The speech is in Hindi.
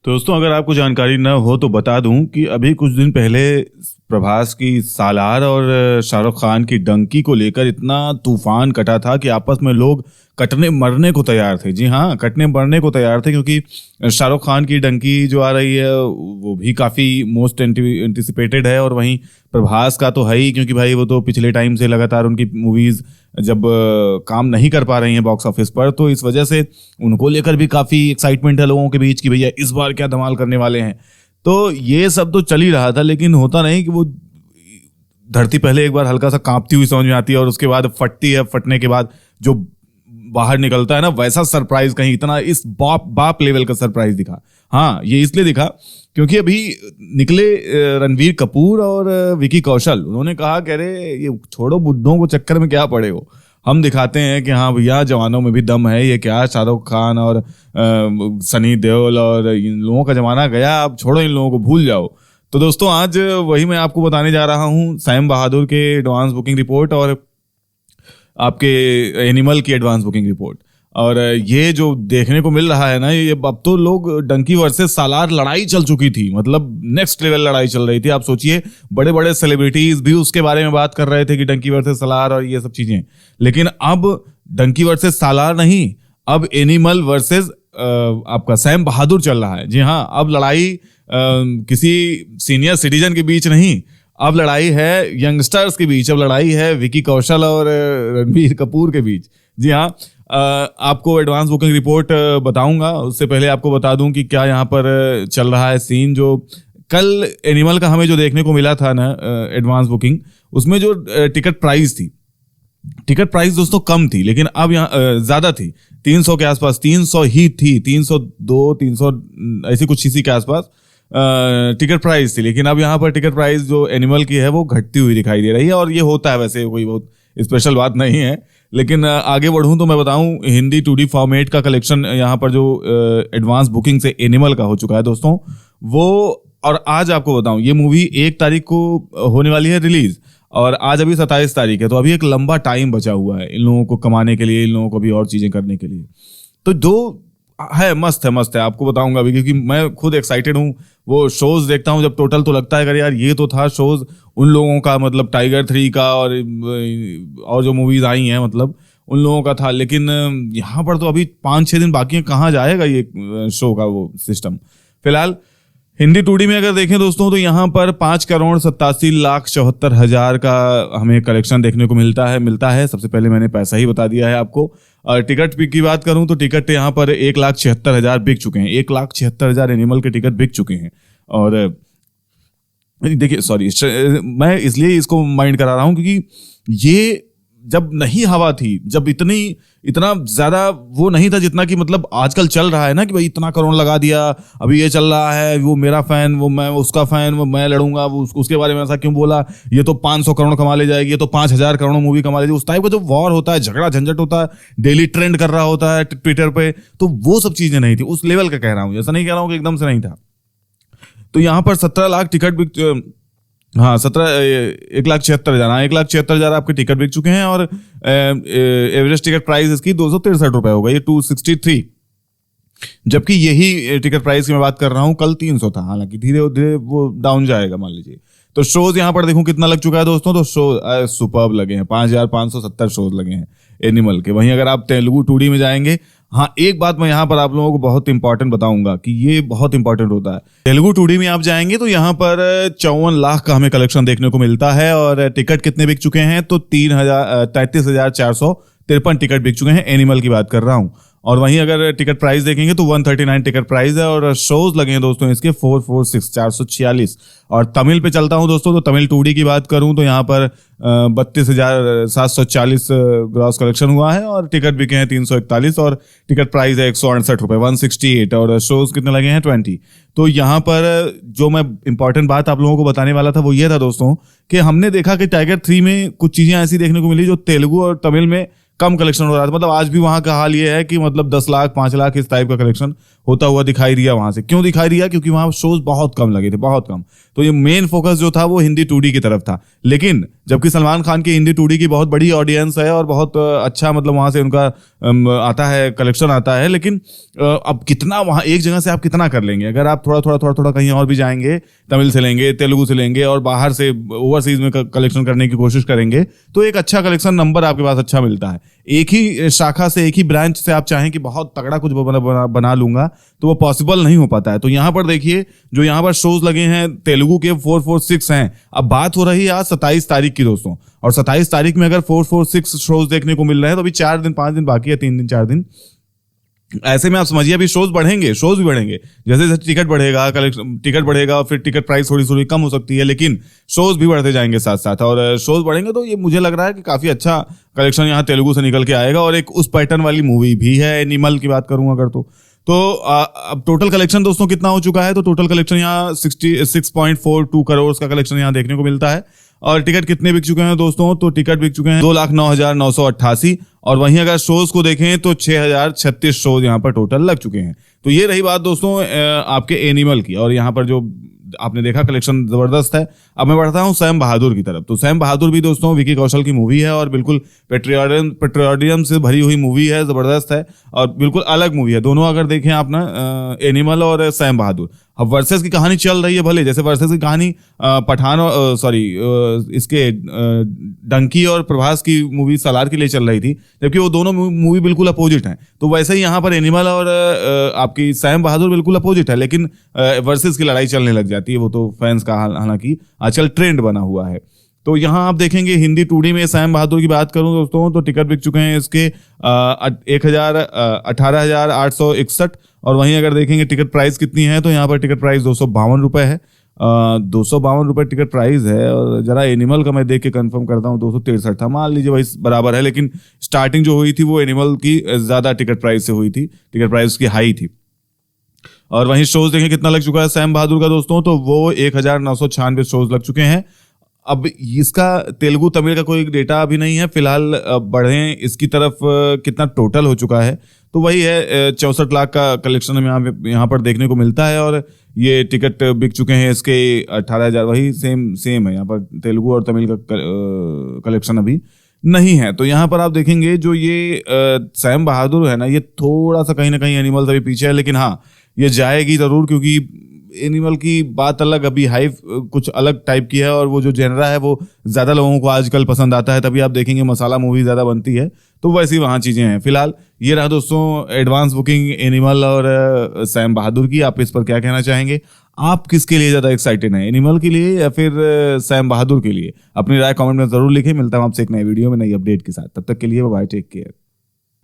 तो दोस्तों, अगर आपको जानकारी न हो तो बता दूं कि अभी कुछ दिन पहले प्रभास की सालार और शाहरुख खान की डंकी को लेकर इतना तूफान कटा था कि आपस में लोग कटने मरने को तैयार थे। जी हाँ, कटने मरने को तैयार थे, क्योंकि शाहरुख खान की डंकी जो आ रही है वो भी काफ़ी मोस्ट एंटिसिपेटेड है, और वहीं प्रभास का तो है ही, क्योंकि भाई वो तो पिछले टाइम से लगातार उनकी मूवीज़ जब काम नहीं कर पा रही हैं बॉक्स ऑफिस पर, तो इस वजह से उनको लेकर भी काफ़ी एक्साइटमेंट है लोगों के बीच कि भैया इस बार क्या धमाल करने वाले हैं। तो ये सब तो चल ही रहा था, लेकिन होता नहीं कि वो धरती पहले एक बार हल्का सा कांपती हुई समझ में आती है और उसके बाद फटती है, फटने के बाद जो बाहर निकलता है ना, वैसा सरप्राइज कहीं इतना इस बाप लेवल का सरप्राइज दिखा। हाँ, ये इसलिए दिखा क्योंकि अभी निकले रणवीर कपूर और विकी कौशल। उन्होंने कहा कि अरे ये छोड़ो, बुड्ढों को चक्कर में क्या पड़े हो, हम दिखाते हैं कि हाँ भैया जवानों में भी दम है। ये क्या शाहरुख खान और सनी देओल और इन लोगों का जमाना गया, अब छोड़ो, इन लोगों को भूल जाओ। तो दोस्तों, आज वही मैं आपको बताने जा रहा हूँ, सैम बहादुर के एडवांस बुकिंग रिपोर्ट और आपके एनिमल की एडवांस बुकिंग रिपोर्ट। और ये जो देखने को मिल रहा है ना, ये अब तो लोग डंकी वर्सेस सालार लड़ाई चल चुकी थी, मतलब नेक्स्ट लेवल लड़ाई चल रही थी। आप सोचिए, बड़े बड़े सेलिब्रिटीज भी उसके बारे में बात कर रहे थे कि डंकी वर्सेस सालार और ये सब चीजें। लेकिन अब डंकी वर्सेस सालार नहीं, अब एनिमल वर्सेस आपका सैम बहादुर चल रहा है। जी हाँ, अब लड़ाई किसी सीनियर सिटीजन के बीच नहीं, अब लड़ाई है यंगस्टर्स के बीच, अब लड़ाई है विकी कौशल और रणबीर कपूर के बीच। जी हाँ, आपको एडवांस बुकिंग रिपोर्ट बताऊंगा, उससे पहले आपको बता दूं कि क्या यहाँ पर चल रहा है सीन। जो कल एनिमल का हमें जो देखने को मिला था ना एडवांस बुकिंग, उसमें जो टिकट प्राइस थी, टिकट प्राइस दोस्तों कम थी, लेकिन अब यहाँ ज्यादा थी, 300 के आसपास, 300 ही थी, 302 300 ऐसी कुछ इसी के आसपास टिकट प्राइस थी। लेकिन अब यहाँ पर टिकट प्राइस जो एनिमल की है वो घटती हुई दिखाई दे रही है, और ये होता है, वैसे कोई बहुत स्पेशल बात नहीं है। लेकिन आगे बढ़ूं तो मैं बताऊं, हिंदी 2D फॉर्मेट का कलेक्शन यहाँ पर जो एडवांस बुकिंग से एनिमल का हो चुका है दोस्तों वो। और आज आपको बताऊं, ये मूवी 1 तारीख को होने वाली है रिलीज, और आज अभी 27 तारीख है, तो अभी एक लंबा टाइम बचा हुआ है इन लोगों को कमाने के लिए, इन लोगों को भी और चीजें करने के लिए। तो जो है मस्त है आपको बताऊंगा अभी, क्योंकि मैं खुद एक्साइटेड हूँ। वो शोज देखता हूँ जब टोटल, तो लगता है कि यार ये तो था शोज उन लोगों का, मतलब टाइगर 3 का और जो मूवीज आई हैं मतलब उन लोगों का था। लेकिन यहाँ पर तो अभी 5-6 दिन बाकी हैं, कहाँ जाएगा ये शो का वो सिस्टम। फिलहाल हिंदी 2D में अगर देखें दोस्तों, तो यहाँ पर 5,87,74,000 का हमें कलेक्शन देखने को मिलता है। सबसे पहले मैंने पैसा ही बता दिया है आपको। और टिकट की बात करूं तो टिकट यहाँ पर 1,76,000 बिक चुके हैं, 1,76,000 एनिमल के टिकट बिक चुके हैं। और देखिए, सॉरी, मैं इसलिए इसको माइंड करा रहा हूं क्योंकि ये जब नहीं हवा थी, जब इतना ज्यादा वो नहीं था जितना कि मतलब आजकल चल रहा है ना, कि भाई इतना करोड़ लगा दिया, अभी ये चल रहा है, वो मेरा फैन, वो मैं उसका फैन, वो मैं लड़ूंगा, वो उसके बारे में ऐसा क्यों बोला, ये तो 500 करोड़ कमा ले जाएगी, ये तो 5,000 करोड़ मूवी कमा ले जाएगी। उस टाइप का जो वॉर होता है, झगड़ा झंझट होता है, डेली ट्रेंड कर रहा होता है ट्विटर पे, तो वो सब चीजें नहीं थी। उस लेवल का कह रहा हूँ, ऐसा नहीं कह रहा हूँ कि एकदम से नहीं था। तो यहाँ पर 17 लाख टिकट बिक, हाँ 1,76,000, हाँ 1,76,000 आपके टिकट बिक चुके हैं। और एवरेज टिकट प्राइस इसकी 263 रुपए हो गई, 263। जबकि यही टिकट प्राइस की मैं बात कर रहा हूँ कल 300 था, हालांकि धीरे धीरे वो डाउन जाएगा मान लीजिए। तो शोज यहाँ पर देखूं कितना लग चुका है दोस्तों, तो शो सुपर्ब लगे हैं, 5,570 शोज लगे हैं एनिमल के। वहीं अगर आप तेलुगु 2D में जाएंगे, हाँ एक बात मैं यहाँ पर आप लोगों को बहुत इंपॉर्टेंट बताऊंगा कि ये बहुत इंपॉर्टेंट होता है। तेलुगु 2D में आप जाएंगे तो यहाँ पर 54 लाख का हमें कलेक्शन देखने को मिलता है। और टिकट कितने बिक चुके हैं, तो 33,453 टिकट बिक चुके हैं, एनिमल की बात कर रहा हूँ। और वहीं अगर टिकट प्राइस देखेंगे तो 139 टिकट प्राइस है, और शोज लगे हैं दोस्तों इसके 446। और तमिल पे चलता हूं दोस्तों, तो तमिल 2D की बात करूं तो यहाँ पर 32,740 ग्रॉस कलेक्शन हुआ है, और टिकट बिके हैं 341, और टिकट प्राइस है 168 रुपए, 168, और शोज कितने लगे हैं 20। तो यहाँ पर जो मैं इंपॉर्टेंट बात आप लोगों को बताने वाला था वो ये था दोस्तों, कि हमने देखा कि टाइगर 3 में कुछ चीजें ऐसी देखने को मिली जो तेलुगु और तमिल में कम कलेक्शन हो रहा था। मतलब आज भी वहां का हाल ये है कि मतलब 10 लाख 5 लाख इस टाइप का कलेक्शन होता हुआ दिखाई दिया वहां से। क्यों दिखाई दिया? क्योंकि वहां शोज बहुत कम लगे थे, बहुत कम। तो ये मेन फोकस जो था वो हिंदी 2D की तरफ था। लेकिन जबकि सलमान खान की हिंदी 2D की बहुत बड़ी ऑडियंस है और बहुत अच्छा मतलब वहां से उनका आता है, कलेक्शन आता है। लेकिन अब कितना वहां एक जगह से आप कितना कर लेंगे? अगर आप थोड़ा कहीं और भी जाएंगे, तमिल से लेंगे, तेलुगु से लेंगे और बाहर से ओवरसीज में कलेक्शन करने की कोशिश करेंगे तो एक अच्छा कलेक्शन नंबर आपके पास अच्छा मिलता है। एक ही शाखा से, एक ही ब्रांच से आप चाहें कि बहुत तगड़ा कुछ बना लूंगा तो वो पॉसिबल नहीं हो पाता है। तो यहां पर देखिए, जो यहां पर शोज लगे हैं तेलुगु के 446 हैं। अब बात हो रही है आज 27 तारीख की दोस्तों, और 27 तारीख में अगर 446 शोज देखने को मिल रहे हैं तो अभी 4 दिन 5 दिन बाकी है, 3 दिन 4 दिन। ऐसे में आप समझिए अभी शोज बढ़ेंगे, शोज भी बढ़ेंगे। जैसे जैसे टिकट बढ़ेगा, टिकट बढ़ेगा, फिर टिकट प्राइस थोड़ी थोड़ी कम हो सकती है, लेकिन शोज भी बढ़ते जाएंगे साथ साथ। और शोज बढ़ेंगे तो ये मुझे लग रहा है कि काफी अच्छा कलेक्शन यहाँ तेलुगु से निकल के आएगा। और एक उस पैटर्न वाली मूवी भी है, एनिमल की बात करूं अगर तो अब टोटल कलेक्शन दोस्तों कितना हो चुका है? तो टोटल कलेक्शन यहाँ 66.42 करोड़ का कलेक्शन यहाँ देखने को मिलता है। और टिकट कितने बिक चुके हैं दोस्तों? तो टिकट बिक चुके हैं 2,09,988। और वहीं अगर शोज को देखें तो 6,036 शोज यहाँ पर टोटल लग चुके हैं। तो ये रही बात दोस्तों आपके एनिमल की। और यहाँ पर जो आपने देखा कलेक्शन जबरदस्त है। अब मैं बढ़ता हूँ सैम बहादुर की तरफ। तो सैम बहादुर भी दोस्तों विकी कौशल की मूवी है और बिल्कुल पेट्रियोटिज्म से भरी हुई मूवी है, जबरदस्त है और बिल्कुल अलग मूवी है। दोनों अगर देखें आप ना, एनिमल और सैम बहादुर, अब वर्सेस की कहानी चल रही है भले, जैसे वर्सेस की कहानी पठान इसके डंकी और प्रभास की मूवी सालार के लिए चल रही थी, जबकि वो दोनों मूवी बिल्कुल अपोजिट हैं। तो वैसे ही यहाँ पर एनिमल और आपकी सैम बहादुर बिल्कुल अपोजिट है, लेकिन वर्सेस की लड़ाई चलने लग जाती है। वो तो फैंस का हालांकि आजकल ट्रेंड बना हुआ है। तो यहाँ आप देखेंगे हिंदी 2D में सैम बहादुर की बात करूं दोस्तों तो टिकट बिक चुके हैं इसके 18,861। और वहीं अगर देखेंगे टिकट प्राइस कितनी है तो यहाँ पर टिकट प्राइस 252 रुपए है। 252 रुपए टिकट प्राइस है। और जरा एनिमल का मैं देख के कंफर्म करता हूँ, 263 था, मान लीजिए भाई बराबर है। लेकिन स्टार्टिंग जो हुई थी वो एनिमल की ज्यादा टिकट प्राइस से हुई थी, टिकट प्राइस की हाई थी। और वहीं शोज देखें कितना लग चुका है सैम बहादुर का दोस्तों, तो वो 1,996 शोज लग चुके हैं। अब इसका तेलुगु तमिल का कोई डेटा अभी नहीं है फिलहाल, बढ़े इसकी तरफ कितना टोटल हो चुका है तो वही है 64 लाख का कलेक्शन हमें यहाँ पर देखने को मिलता है। और ये टिकट बिक चुके हैं इसके 18,000, वही सेम है यहाँ पर तेलुगु और तमिल का कलेक्शन अभी नहीं है। तो यहाँ पर आप देखेंगे जो ये सैम बहादुर है ना, ये थोड़ा सा कहीं ना कहीं एनिमल अभी पीछे है, लेकिन हाँ ये जाएगी जरूर, क्योंकि एनिमल की बात अलग, अभी हाइप कुछ अलग टाइप की है और वो जो जेनरा है वो ज्यादा लोगों को आजकल पसंद आता है। तभी आप देखेंगे मसाला मूवी ज्यादा बनती है, तो वैसी वहां चीजें हैं। फिलहाल ये रहा दोस्तों एडवांस बुकिंग एनिमल और सैम बहादुर की। आप इस पर क्या कहना चाहेंगे? आप किसके लिए ज्यादा एक्साइटेड हैं, एनिमल के लिए या फिर सैम बहादुर के लिए? अपनी राय कमेंट में जरूर लिखें। मिलता हूं आपसे एक नए वीडियो में नई अपडेट के साथ, तब तक के लिए बाय, टेक केयर।